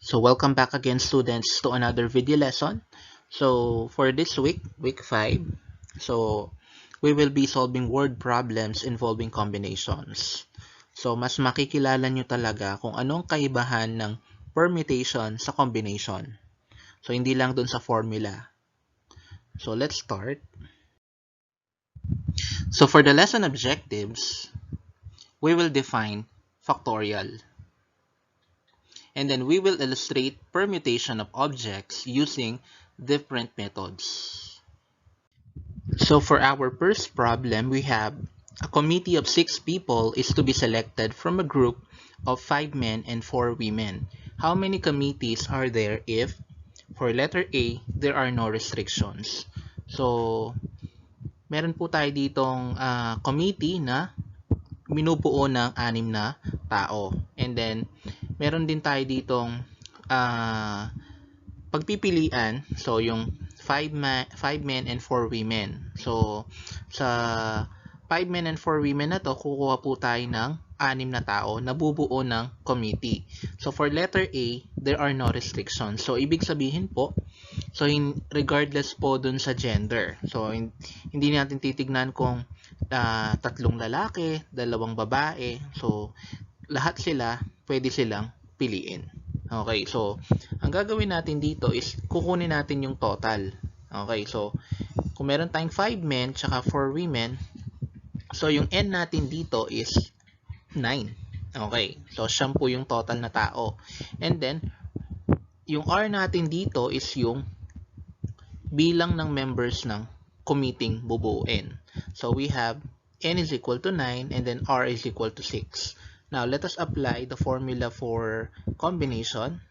So welcome back again, students, to another video lesson. So for this week, week 5, so we will be solving word problems involving combinations. So mas makikilala nyo talaga kung anong kaibahan ng permutation sa combination. So hindi lang dun sa formula. So let's start. So for the lesson objectives, we will define factorial. And then we will illustrate permutation of objects using different methods. So for our first problem, we have a committee of 6 people is to be selected from a group of 5 men and 4 women. How many committees are there if, for letter A, there are no restrictions? So, meron po tayo ditong committee na minubuo ng 6 na tao. And then, meron din tayo ditong pagpipilian. So, yung 5 men and 4 women. So, sa 5 men and 4 women na to, kukuha po tayo ng 6 na tao na bubuo ng committee. So, for letter A, there are no restrictions. So, ibig sabihin po, so regardless po dun sa gender. So, hindi natin titignan kung 3 lalaki, 2 babae. So, lahat sila, pwede silang piliin. Okay, so, ang gagawin natin dito is kukunin natin yung total. Okay, so, kung meron tayong 5 men tsaka 4 women, so yung n natin dito is 9. Okay, so siyam po yung total na tao. And then, yung r natin dito is yung bilang ng members ng committee bubuuin. So, we have n is equal to 9 and then r is equal to 6. Now, let us apply the formula for combination.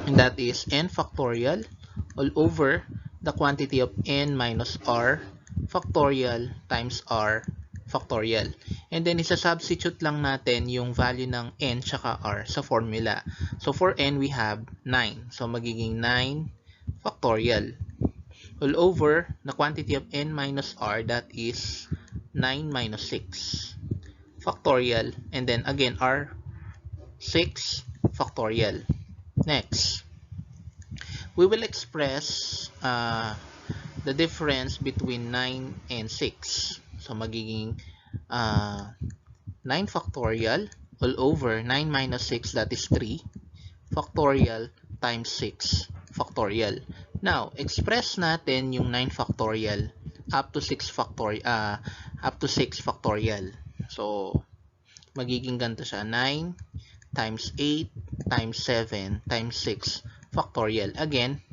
And that is n factorial all over the quantity of n minus r factorial times r factorial. And then, isa-substitute lang natin yung value ng n tsaka r sa formula. So, for n, we have 9. So, magiging 9 factorial all over the quantity of n minus r, that is 9 minus 6 factorial. And then, again, r 6 factorial. Next, we will express the difference between 9 and 6. So, magiging 9 factorial all over 9 minus 6, that is 3 factorial times 6 factorial. Now, express natin yung 9 factorial up to 6 factorial. So, magiging ganito siya, 9 times 8 times 7 times 6 factorial. Again,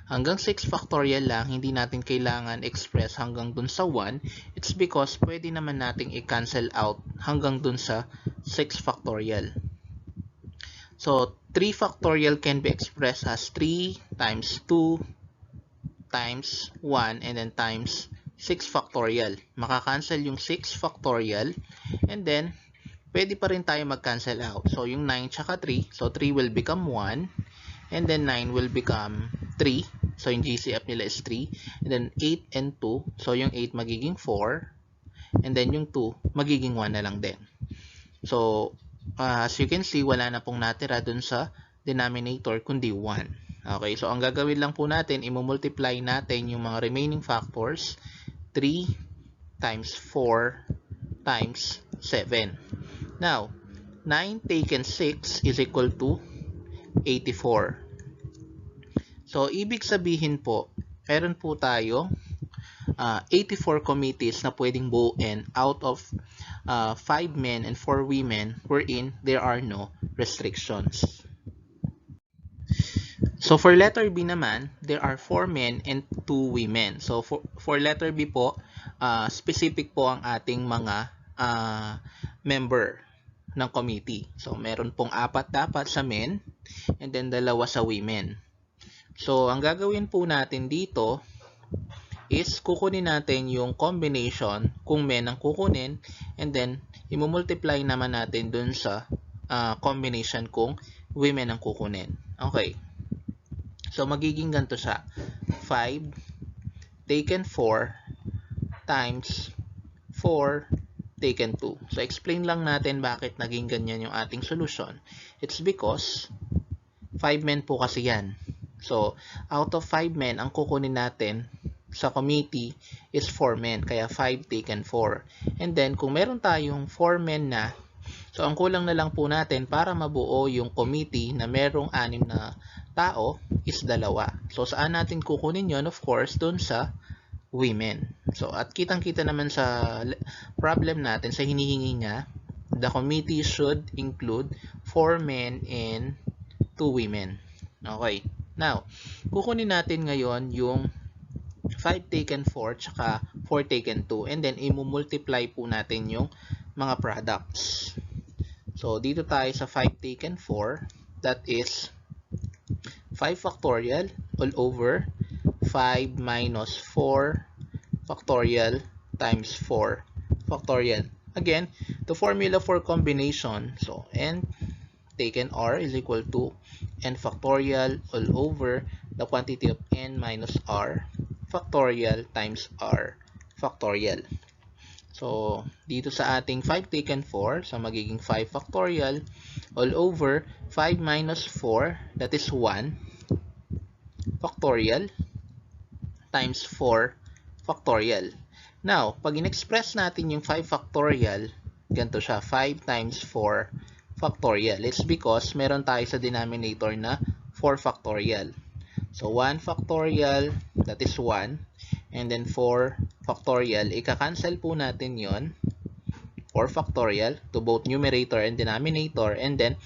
hanggang 6 factorial lang, hindi natin kailangan express hanggang dun sa 1. It's because pwede naman nating i-cancel out hanggang dun sa 6 factorial. So, 3 factorial can be expressed as 3 times 2 times 1 and then times 6 factorial. Makakancel yung 6 factorial and then pwede pa rin tayo mag-cancel out. So, yung 9 tsaka 3. So, 3 will become 1. And then, 9 will become 3. So, yung GCF nila is 3. And then, 8 and 2. So, yung 8 magiging 4. And then, yung 2 magiging 1 na lang din. So, as you can see, wala na pong natira dun sa denominator kundi 1. Okay, so ang gagawin lang po natin, i-multiply natin yung mga remaining factors. 3 times 4 times 7. Now, 9 taken 6 is equal to 84. So, ibig sabihin po, meron po tayo 84 committees na pwedeng buuin out of 5 men and 4 women wherein there are no restrictions. So, for letter B naman, there are 4 men and 2 women. So, for letter B po, specific po ang ating mga member ng committee. So, meron pong 4 dapat sa men and then 2 sa women. So, ang gagawin po natin dito is kukunin natin yung combination kung men ang kukunin and then i-multiply naman natin dun sa combination kung women ang kukunin. Okay. So, magiging ganito siya. 5 taken 4 times 4 taken 2. So, explain lang natin bakit naging ganyan yung ating solution. It's because 5 men po kasi yan. So, out of 5 men, ang kukunin natin sa committee is 4 men. Kaya 5 taken 4. And then, kung meron tayong 4 men na, so ang kulang na lang po natin para mabuo yung committee na merong 6 na tao is 2. So, saan natin kukunin yon? Of course, dun sa women. So, at kitang-kita naman sa problem natin, sa hinihingi niya, the committee should include 4 men and 2 women. Okay. Now, kukunin natin ngayon yung 5 taken 4 tsaka 4 taken 2 and then i-multiply po natin yung mga products. So, dito tayo sa 5 taken 4, that is 5 factorial all over 5 minus 4 factorial times 4 factorial. Again, the formula for combination, so n taken r is equal to n factorial all over the quantity of n minus r factorial times r factorial. So, dito sa ating 5 taken 4, so magiging 5 factorial all over 5 minus 4, that is 1 factorial times 4 factorial. Now, pag in-express natin yung 5 factorial, ganito siya, 5 times 4 factorial. It's because meron tayo sa denominator na 4 factorial. So, 1 factorial, that is 1. And then 4 factorial, ika-cancel po natin yon 4 factorial to both numerator and denominator. And then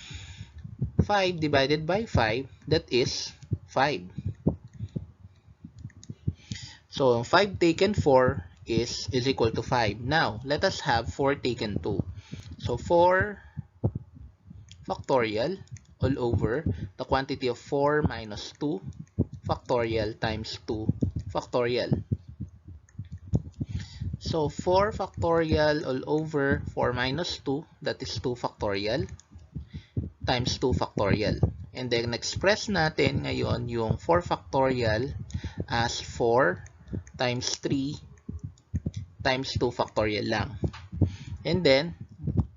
5 divided by 5, that is 5. So 5 taken 4 is equal to 5. Now, let us have 4 taken 2. So 4 factorial all over the quantity of 4 minus 2 factorial times 2 factorial. So 4 factorial all over 4 minus 2, that is 2 factorial, times 2 factorial. And then express natin ngayon yung 4 factorial as 4 times 3 times 2 factorial lang. And then,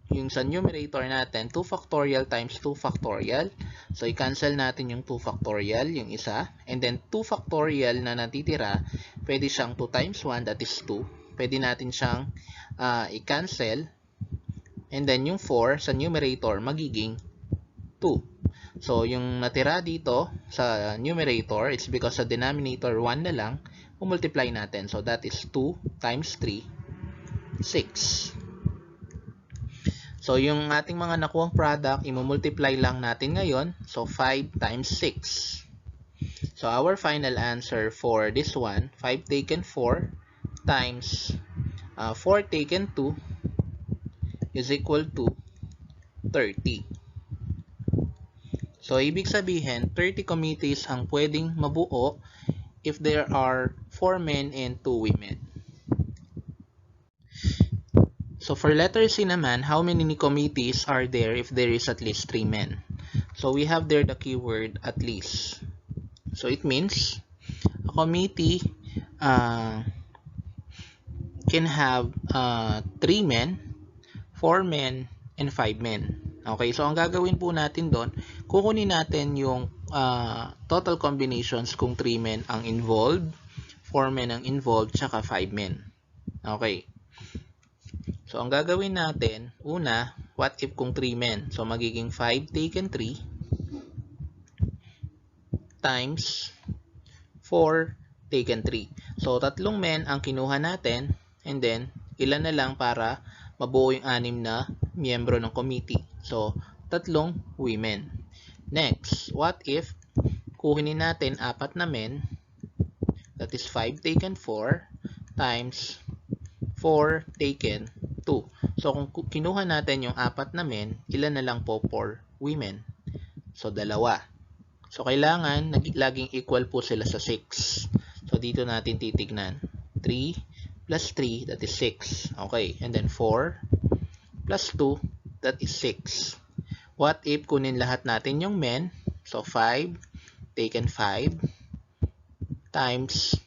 yung sa numerator natin, 2 factorial times 2 factorial. So, i-cancel natin yung 2 factorial, yung isa. And then, 2 factorial na natitira, pwede siyang 2 times 1, that is 2. Pwede natin siyang i-cancel. And then, yung 4 sa numerator, magiging 2. So, yung natira dito sa numerator, it's because sa denominator 1 na lang, multiply natin. So, that is 2 times 3, 6. So, yung ating mga nakuhang product, i-multiply lang natin ngayon. So, 5 times 6. So, our final answer for this one, 5 taken 4 times 4 taken 2 is equal to 30. So, ibig sabihin, 30 committees ang pwedeng mabuo if there are 4 men and 2 women. So for letter C naman, how many committees are there if there is at least 3 men? So we have there the keyword at least. So it means a committee can have 3 men, 4 men, and 5 men. Okay, so ang gagawin po natin doon, kukunin natin yung total combinations kung 3 men ang involved, 4 men ang involved, tsaka 5 men. Okay. So, ang gagawin natin, una, what if kung 3 men? So, magiging 5 taken 3 times 4 taken 3. So, 3 men ang kinuha natin, and then, ilan na lang para mabuo yung 6 na miyembro ng committee. So, 3 women. Next, what if kuhinin natin 4 na men, that is 5 taken 4 times 4 taken 2. So, kung kinuha natin yung 4 na men, ilan na lang po for women? So, 2. So, kailangan laging equal po sila sa 6. So, dito natin titignan. 3 plus 3, that is 6. Okay. And then 4 plus 2, that is 6. What if kunin lahat natin yung men? So, 5 taken 5 times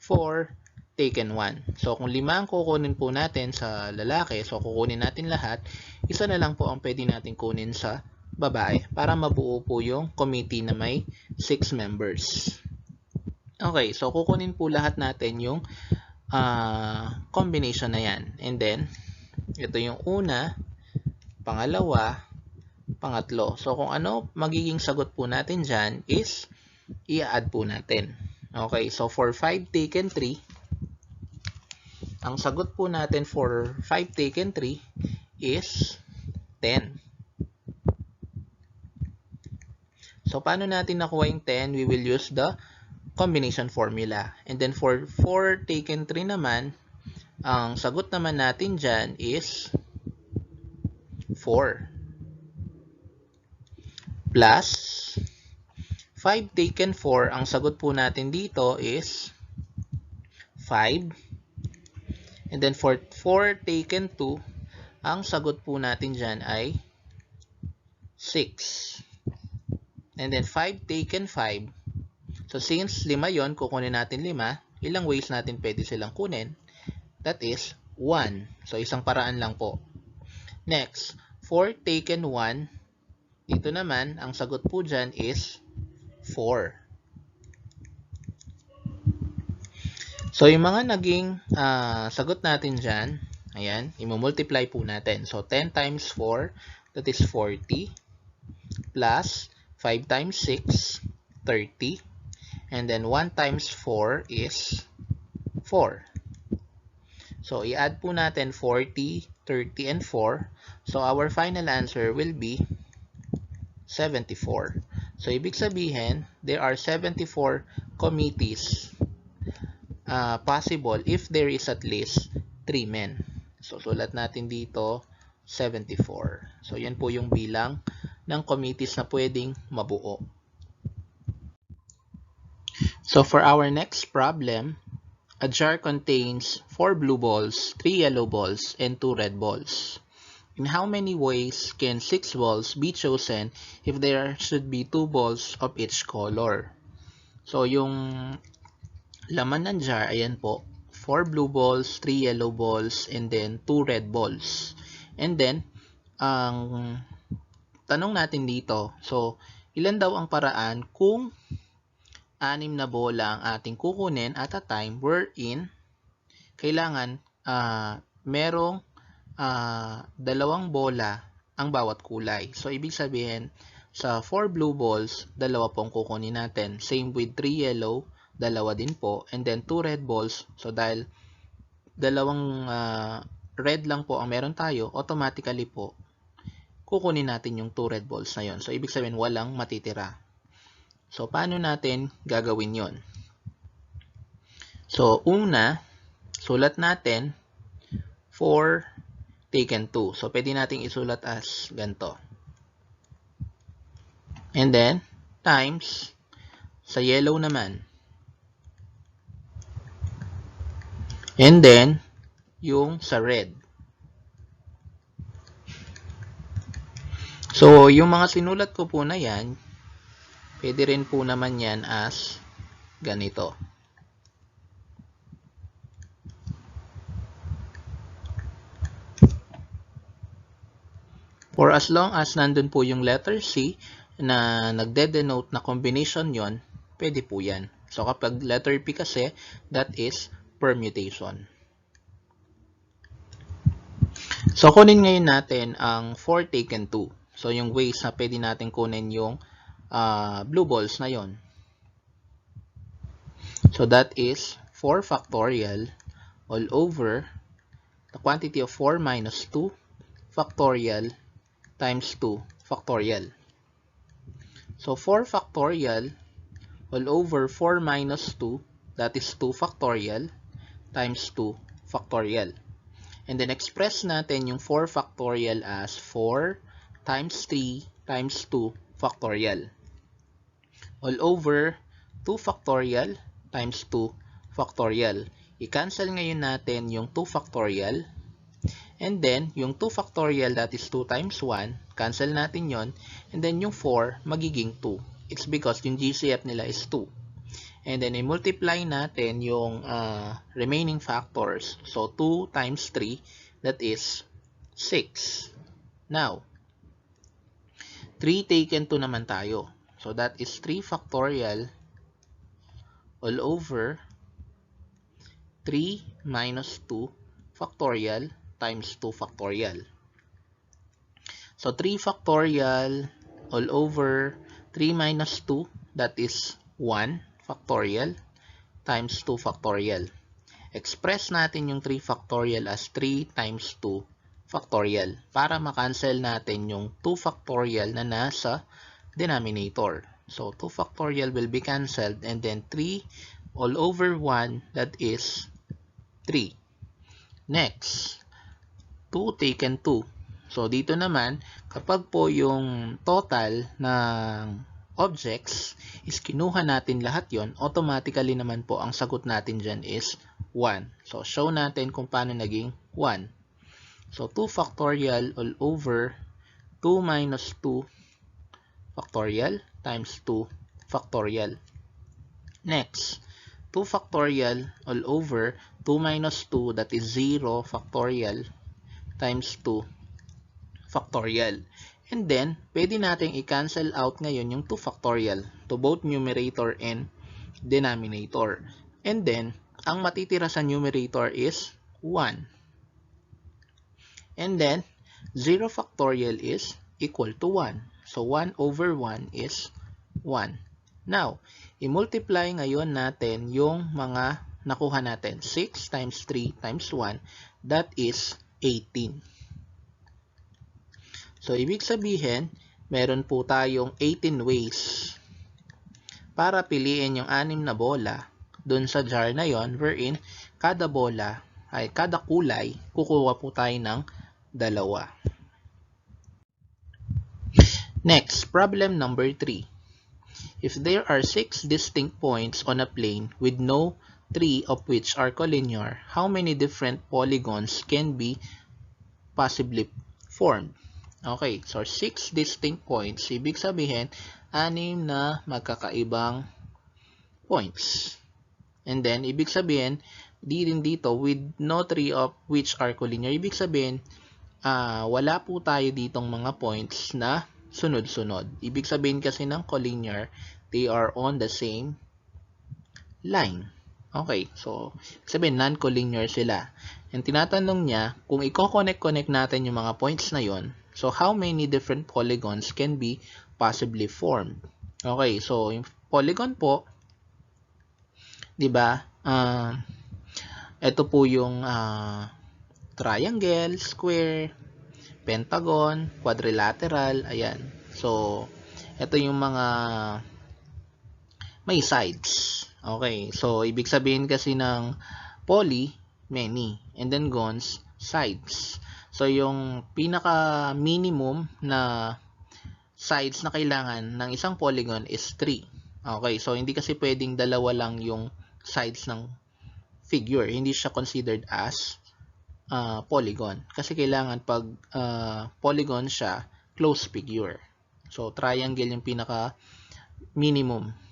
4 taken 1. So, kung 5 ang kukunin po natin sa lalaki, so kukunin natin lahat, isa na lang po ang pwede natin kunin sa babae para mabuo po yung committee na may 6 members. Okay, so kukunin po lahat natin yung combination na yan. And then, ito yung una, pangalawa, pangatlo. So, kung ano magiging sagot po natin dyan is i-add po natin. Okay, so for 5 taken 3, ang sagot po natin for 5 taken 3 is 10. So, paano natin nakuha yung 10? We will use the combination formula. And then for 4 taken 3 naman, ang sagot naman natin dyan is 4. Plus 5 taken 4, ang sagot po natin dito is 5. And then for 4 taken 2, ang sagot po natin dyan ay 6. And then 5 taken 5. So since 5 yon, kukunin natin 5. Ilang ways natin pwede silang kunin? That is 1. So isang paraan lang po. Next, 4 taken 1. Dito naman, ang sagot po dyan is 4. So yung mga naging sagot natin dyan, ayan, i-multiply po natin. So 10 times 4, that is 40. Plus 5 times 6, 30. And then 1 times 4 is 4. So, i-add po natin 40, 30, and 4. So, our final answer will be 74. So, ibig sabihin, there are 74 committees possible if there is at least 3 men. So, sulat natin dito 74. So, yan po yung bilang ng committees na pwedeng mabuo. So, for our next problem, a jar contains 4 blue balls, 3 yellow balls, and 2 red balls. In how many ways can 6 balls be chosen if there should be 2 balls of each color? So, yung laman ng jar, ayan po, 4 blue balls, 3 yellow balls, and then 2 red balls. And then, ang tanong natin dito, so, ilan daw ang paraan kung 6 na bola ang ating kukunin at a time wherein kailangan merong 2 bola ang bawat kulay. So, ibig sabihin, sa 4 blue balls, 2 po ang kukunin natin. Same with 3 yellow, 2 din po. And then 2 red balls, so dahil 2 red lang po ang meron tayo, automatically po, kukunin natin yung 2 red balls na yon. So, ibig sabihin, walang matitira. So, paano natin gagawin yon? So, una, sulat natin 4 taken 2. So, pwede nating isulat as ganito. And then, times, sa yellow naman. And then, yung sa red. So, yung mga sinulat ko po na yan, pwede rin po naman yan as ganito. For as long as nandun po yung letter C na nagde-denote na combination yon, pwede po yan. So kapag letter P kasi, that is permutation. So kunin ngayon natin ang 4 taken 2. So yung ways na pwede natin kunin yung blue balls na yon. So that is 4 factorial all over the quantity of 4 minus 2 factorial times 2 factorial. So 4 factorial all over 4 minus 2, that is 2 factorial times 2 factorial. And then express natin yung 4 factorial as 4 times 3 times 2 factorial. All over 2 factorial times 2 factorial. I-cancel ngayon natin yung 2 factorial. And then, yung 2 factorial, that is 2 times 1. Cancel natin yon. And then, yung 4, magiging 2. It's because yung GCF nila is 2. And then, i-multiply natin yung remaining factors. So, 2 times 3, that is 6. Now, 3 taken 2 naman tayo. So, that is 3 factorial all over 3 minus 2 factorial times 2 factorial. So, 3 factorial all over 3 minus 2, that is 1 factorial times 2 factorial. Express natin yung 3 factorial as 3 times 2 factorial para makancel natin yung 2 factorial na nasa denominator. So, 2 factorial will be cancelled and then 3 all over 1, that is 3. Next, 2 taken 2. So, dito naman, kapag po yung total ng objects is kinuha natin lahat yon, automatically naman po ang sagot natin dyan is 1. So, show natin kung paano naging 1. So, 2 factorial all over 2 minus 2 factorial times 2 factorial. Next, 2 factorial all over 2 minus 2, that is 0 factorial times 2 factorial. And then, pwede nating i-cancel out ngayon yung 2 factorial to both numerator and denominator. And then, ang matitira sa numerator is 1. And then, 0 factorial is equal to 1. So, 1 over 1 is 1. Now, i-multiply ngayon natin yung mga nakuha natin. 6 times 3 times 1, that is 18. So, ibig sabihin, meron po tayong 18 ways para piliin yung 6 na bola dun sa jar na yon, wherein kada bola ay kada kulay, kukuha po tayo ng 2. Next, problem number 3. If there are 6 distinct points on a plane with no 3 of which are collinear, how many different polygons can be possibly formed? Okay, so 6 distinct points. Ibig sabihin, 6 na magkakaibang points. And then, ibig sabihin, di rin dito, with no 3 of which are collinear. Ibig sabihin, wala po tayo ditong mga points na sunod-sunod. Ibig sabihin kasi ng collinear, they are on the same line. Okay, so, sabihin, non-collinear sila. And tinatanong niya, kung i-connect natin yung mga points na yon, so how many different polygons can be possibly formed? Okay, so, yung polygon po, di ba, ito po yung triangle, square, pentagon, quadrilateral, ayan. So, ito yung mga may sides. Okay, so ibig sabihin kasi ng poly, many, and then gons, sides. So, yung pinaka-minimum na sides na kailangan ng isang polygon is 3. Okay, so hindi kasi pwedeng dalawa lang yung sides ng figure. Hindi siya considered as polygon. Kasi kailangan pag polygon siya, closed figure. So, triangle yung pinaka-minimum.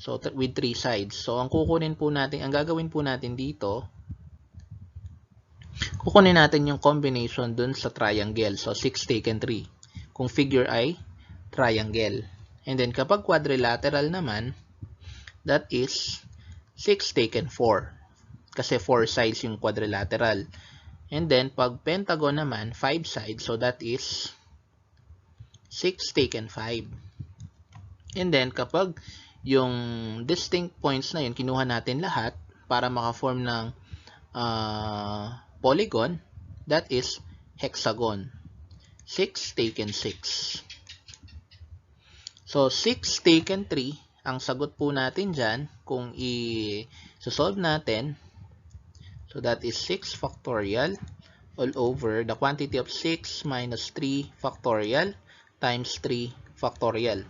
So, with 3 sides. So, ang gagawin po natin dito, kukunin natin yung combination dun sa triangle. So, 6 taken 3. Kung figure ay triangle. And then, kapag quadrilateral naman, that is 6 taken 4. Kasi 4 sides yung quadrilateral. And then, pag pentagon naman, 5 sides. So, that is 6 taken 5. And then, kapag yung distinct points na yun, kinuha natin lahat para maka-form ng polygon, that is hexagon. 6 taken 6. So, 6 taken 3, ang sagot po natin dyan, kung i-solve natin, so that is 6 factorial all over the quantity of 6 minus 3 factorial times 3 factorial.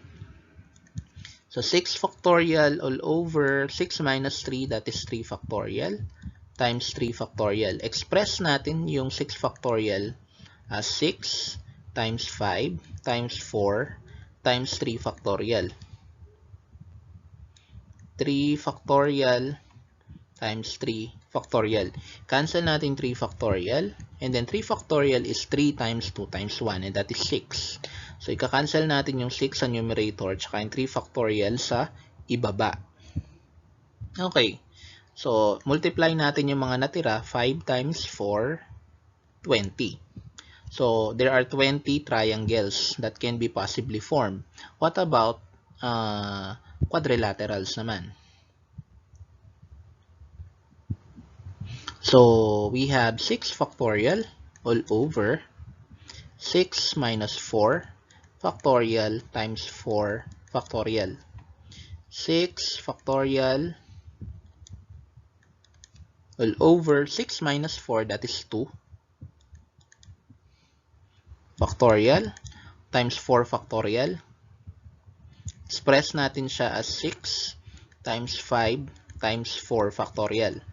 So, 6 factorial all over 6 minus 3, that is 3 factorial, times 3 factorial. Express natin yung 6 factorial as 6 times 5 times 4 times 3 factorial. 3 factorial times 3 factorial. Cancel natin 3 factorial. And then 3 factorial is 3 times 2 times 1. And that is 6. So, ika-cancel natin yung 6 sa numerator tsaka yung 3 factorial sa ibaba. Okay. So, multiply natin yung mga natira. 5 times 4, 20. So, there are 20 triangles that can be possibly formed. What about quadrilaterals naman? So, we have 6 factorial all over 6 minus 4 factorial times 4 factorial. 6 factorial all over 6 minus 4, that is 2 factorial times 4 factorial. Express natin siya as 6 times 5 times 4 factorial.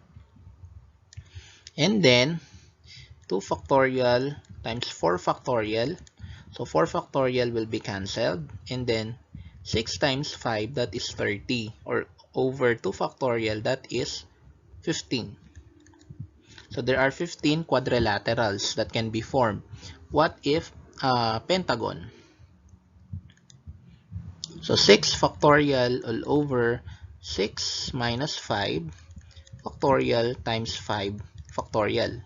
And then, 2 factorial times 4 factorial. So, 4 factorial will be cancelled. And then, 6 times 5, that is 30. Or over 2 factorial, that is 15. So, there are 15 quadrilaterals that can be formed. What if pentagon? So, 6 factorial all over 6 minus 5 factorial times 5 factorial.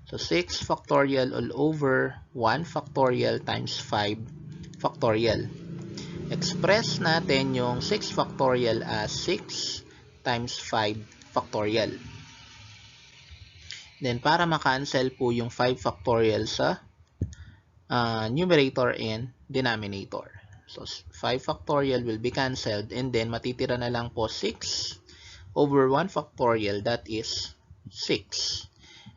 So, 6 factorial all over 1 factorial times 5 factorial. Express natin yung 6 factorial as 6 times 5 factorial. Then, para makancel po yung 5 factorial sa numerator and denominator. So, 5 factorial will be cancelled and then matitira na lang po 6 over 1 factorial, that is 6.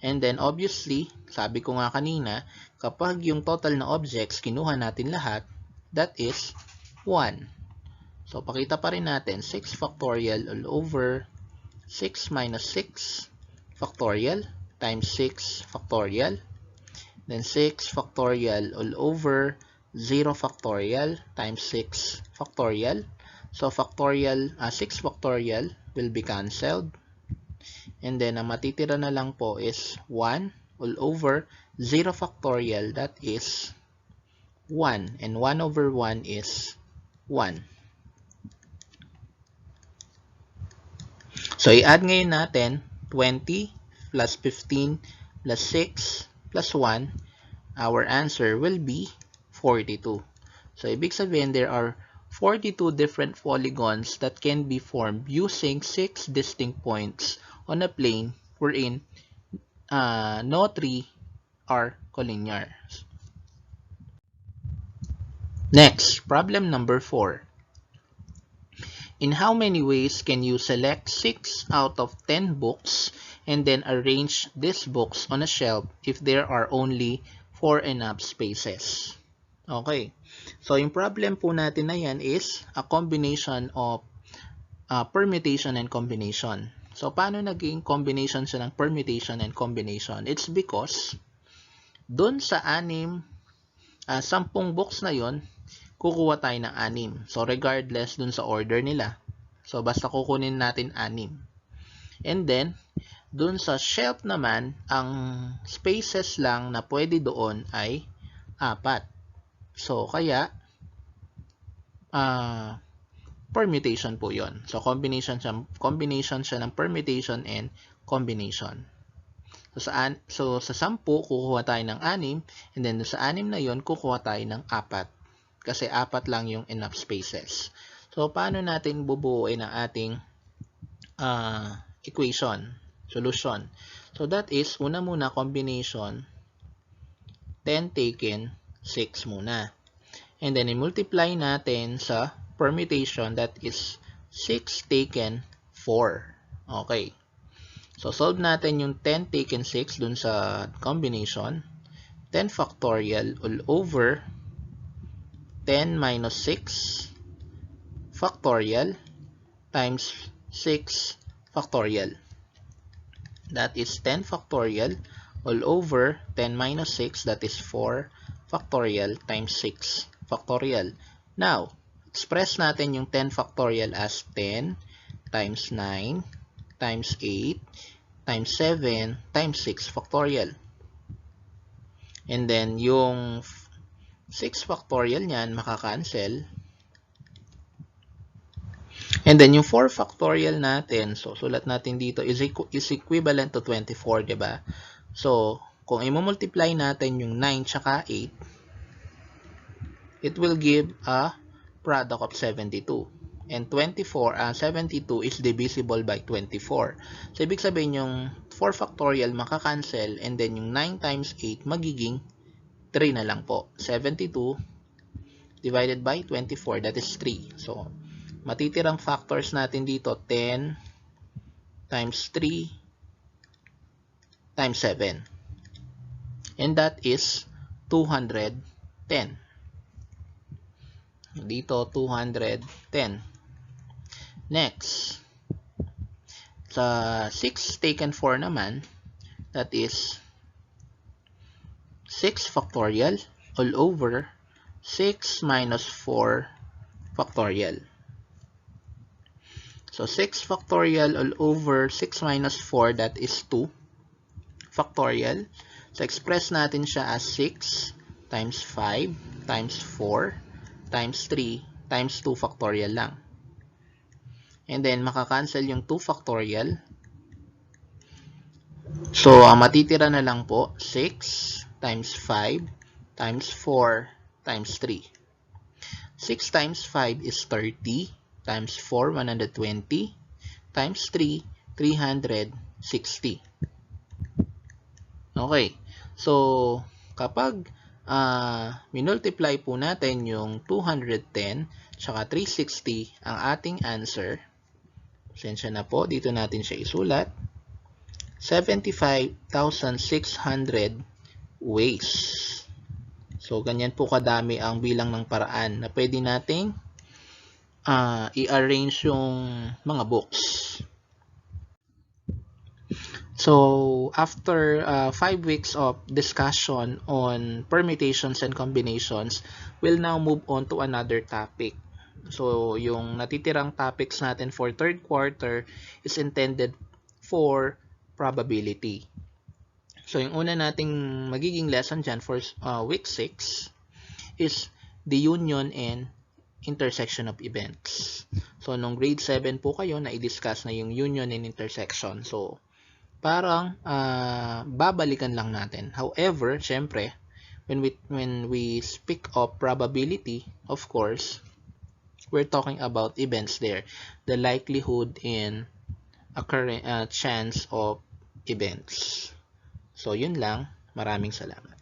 And then, obviously, sabi ko nga kanina, kapag yung total na objects, kinuha natin lahat, that is 1. So, pakita pa rin natin, 6 factorial all over 6 minus 6 factorial times 6 factorial. Then, 6 factorial all over 0 factorial times 6 factorial. So, 6 factorial will be cancelled. And then, ang matitira na lang po is 1 all over 0 factorial, that is 1. And 1 over 1 is 1. So, i-add ngayon natin 20 plus 15 plus 6 plus 1. Our answer will be 42. So, ibig sabihin, there are 42 different polygons that can be formed using 6 distinct points on a plane wherein no 3 are collinear. Next, problem number 4. In how many ways can you select 6 out of 10 books and then arrange these books on a shelf if there are only 4 enough spaces? Okay. So, yung problem po natin na yan is a combination of permutation and combination. So, paano naging combination siya ng permutation and combination? It's because dun sa 10 books na yon, kukuha tayo ng 6. So, regardless dun sa order nila. So, basta kukunin natin 6. And then, dun sa shelf naman, ang spaces lang na pwede doon ay 4. So, kaya, permutation po yon. So, combination siya ng permutation and combination. So, sa 10, kukuha tayo ng 6, and then sa 6 na yon, kukuha tayo ng 4. Kasi 4 lang yung enough spaces. So, paano natin bubuuin ang ating solution? So, that is, una muna, combination, 10 taken, 6 muna. And then, i-multiply natin sa permutation, that is 6 taken 4. Okay. So, solve natin yung 10 taken 6 dun sa combination. 10 factorial all over 10 minus 6 factorial times 6 factorial. That is 10 factorial all over 10 minus 6, that is 4 factorial times 6 factorial. Now, express natin yung 10 factorial as 10 times 9 times 8 times 7 times 6 factorial. And then, yung 6 factorial niyan, makakancel. And then, yung 4 factorial natin, so, sulat natin dito, is equivalent to 24, diba? So, kung i-multiply natin yung 9 tsaka 8, it will give a product of 72. And 72 is divisible by 24. So, ibig sabihin yung 4 factorial makakancel, and then yung 9 times 8 magiging 3 na lang po. 72 divided by 24, that is 3. So, matitirang factors natin dito, 10 times 3 times 7. And that is 210. Dito, 210. Next, sa 6 taken 4 naman, that is 6 factorial all over 6 minus 4 factorial. So, 6 factorial all over 6 minus 4, that is 2 factorial. So, express natin siya as 6 times 5 times 4 times 3 times 2 factorial lang. And then, makakancel yung 2 factorial. So, matitira na lang po 6 times 5 times 4 times 3. 6 times 5 is 30 times 4, 120 times 3, 360. Okay. So, kapag minultiply po natin yung 210 tsaka 360 ang ating answer, pasensya na po, dito natin siya isulat, 75,600 ways. So, ganyan po kadami ang bilang ng paraan na pwede nating i-arrange yung mga books. So, after 5 weeks of discussion on permutations and combinations, we'll now move on to another topic. So, yung natitirang topics natin for third quarter is intended for probability. So, yung una nating magiging lesson dyan for week 6 is the union and intersection of events. So, nung grade 7 po kayo, na-discuss na yung union and intersection. So, parang babalikan lang natin. However, syempre, when we speak of probability, of course, we're talking about events there. The likelihood in occurring chance of events. So, yun lang. Maraming salamat.